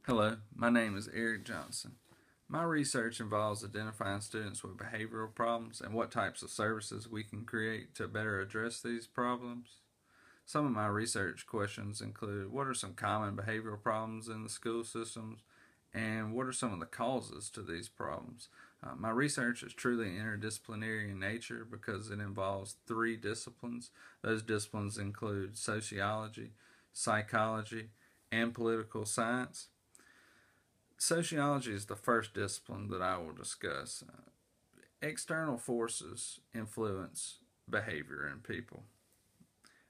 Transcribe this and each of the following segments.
Hello, my name is Eric Johnson. My research involves identifying students with behavioral problems and what types of services we can create to better address these problems. Some of my research questions include what are some common behavioral problems in the school systems and what are some of the causes to these problems. My research is truly interdisciplinary in nature because it involves three disciplines. Those disciplines include sociology, psychology, and political science. Sociology is the first discipline that I will discuss. External forces influence behavior in people.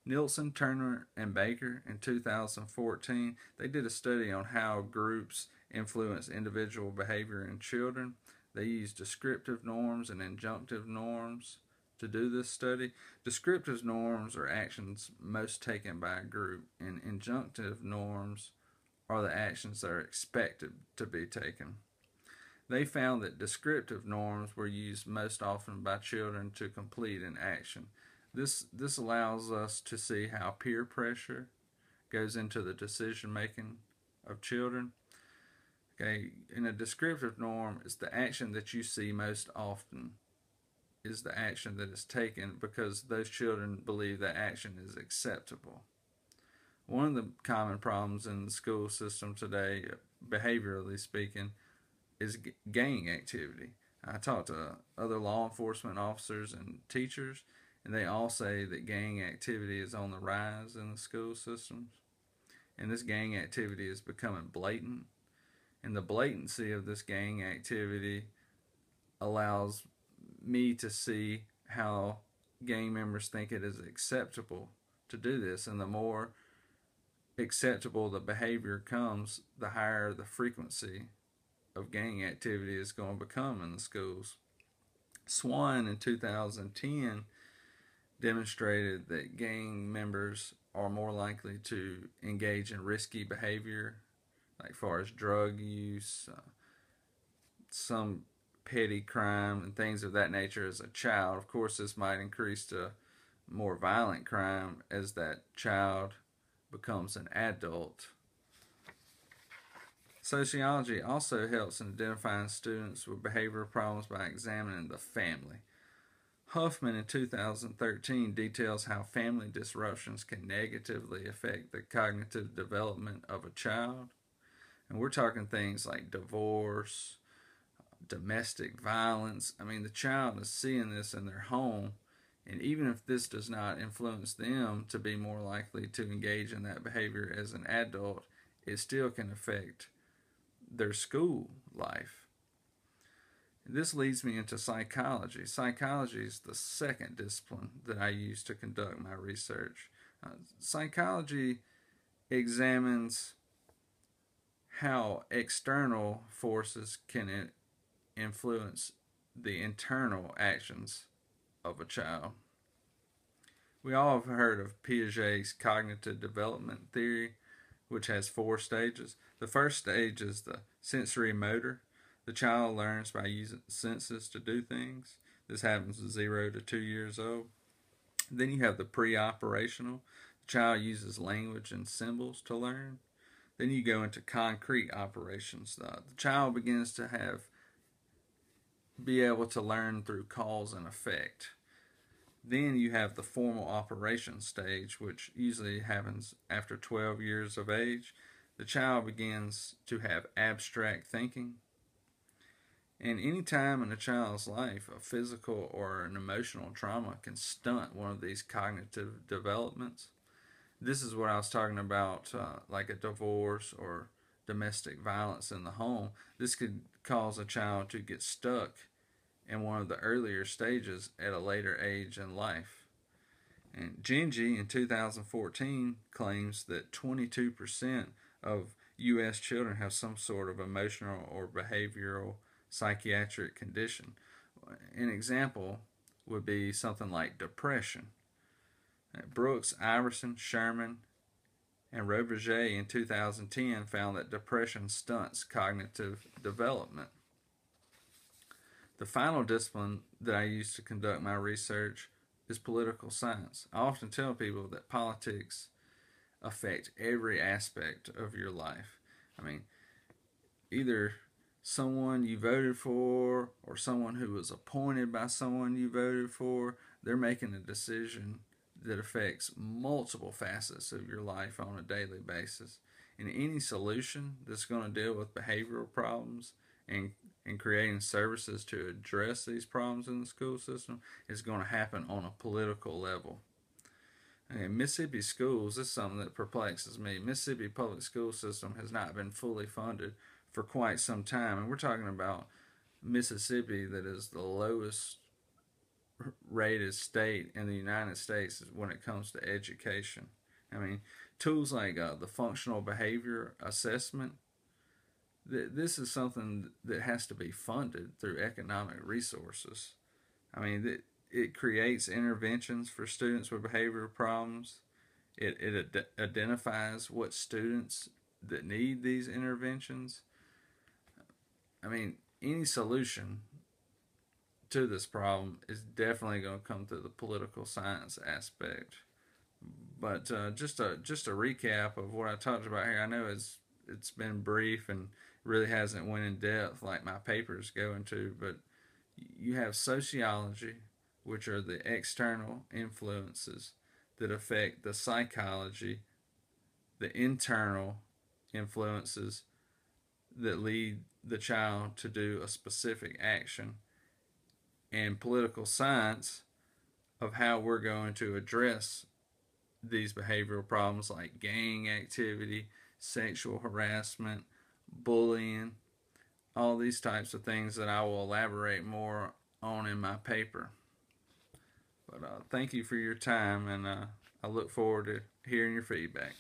Nielsen, Turner, and Baker in 2014, they did a study on how groups influence individual behavior in children. They used descriptive norms and injunctive norms to do this study. Descriptive norms are actions most taken by a group, and injunctive norms are the actions that are expected to be taken. They found that descriptive norms were used most often by children to complete an action. This allows us to see how peer pressure goes into the decision making of children. Okay, in a descriptive norm, it's the action that you see most often is the action that is taken because those children believe that action is acceptable. One of the common problems in the school system today, behaviorally speaking, is gang activity. I talked to other law enforcement officers and teachers, and they all say that gang activity is on the rise in the school systems. And this gang activity is becoming blatant. And the blatancy of this gang activity allows me to see how gang members think it is acceptable to do this. And the more acceptable the behavior comes, the higher the frequency of gang activity is going to become in the schools. Swan in 2010 demonstrated that gang members are more likely to engage in risky behavior, like far as drug use, some petty crime, and things of that nature as a child. Of course, this might increase to more violent crime as that child becomes an adult. Sociology also helps in identifying students with behavioral problems by examining the family. Huffman in 2013 details how family disruptions can negatively affect the cognitive development of a child. And we're talking things like divorce, domestic violence. I mean, the child is seeing this in their home, and even if this does not influence them to be more likely to engage in that behavior as an adult, it still can affect their school life. This leads me into psychology. Psychology is the second discipline that I use to conduct my research. Psychology examines how external forces can influence the internal actions of a child. We all have heard of Piaget's cognitive development theory, which has four stages. The first stage is the sensory motor. The child learns by using senses to do things. This happens at 0 to 2 years old. Then you have the pre-operational. The child uses language and symbols to learn. Then you go into concrete operations. The child begins to be able to learn through cause and effect. Then you have the formal operation stage, which usually happens after 12 years of age. The child begins to have abstract thinking. And any time in a child's life, a physical or an emotional trauma can stunt one of these cognitive developments. This is what I was talking about, like a divorce or domestic violence in the home. This could cause a child to get stuck in one of the earlier stages at a later age in life. And Genji in 2014 claims that 22% of U.S. children have some sort of emotional or behavioral psychiatric condition. An example would be something like depression. Brooks, Iverson, Sherman, and Roberget in 2010 found that depression stunts cognitive development. The final discipline that I use to conduct my research is political science. I often tell people that politics affect every aspect of your life. I mean, either someone you voted for or someone who was appointed by someone you voted for. They're making a decision that affects multiple facets of your life on a daily basis. And any solution that's going to deal with behavioral problems and creating services to address these problems in the school system is going to happen on a political level. And Mississippi schools, this is something that perplexes me. Mississippi public school system has not been fully funded for quite some time, and we're talking about Mississippi, that is the lowest rated state in the United States when it comes to education. I mean, tools like the functional behavior assessment, this is something that has to be funded through economic resources. I mean, it creates interventions for students with behavioral problems. It identifies what students that need these interventions. I mean, any solution to this problem is definitely going to come through the political science aspect. But just a recap of what I talked about here. I know it's been brief and really hasn't went in depth like my papers go into, but you have sociology, which are the external influences that affect the psychology, the internal influences that lead the child to do a specific action, and political science of how we're going to address these behavioral problems like gang activity, sexual harassment, bullying, all these types of things that I will elaborate more on in my paper. But thank you for your time, and I look forward to hearing your feedback.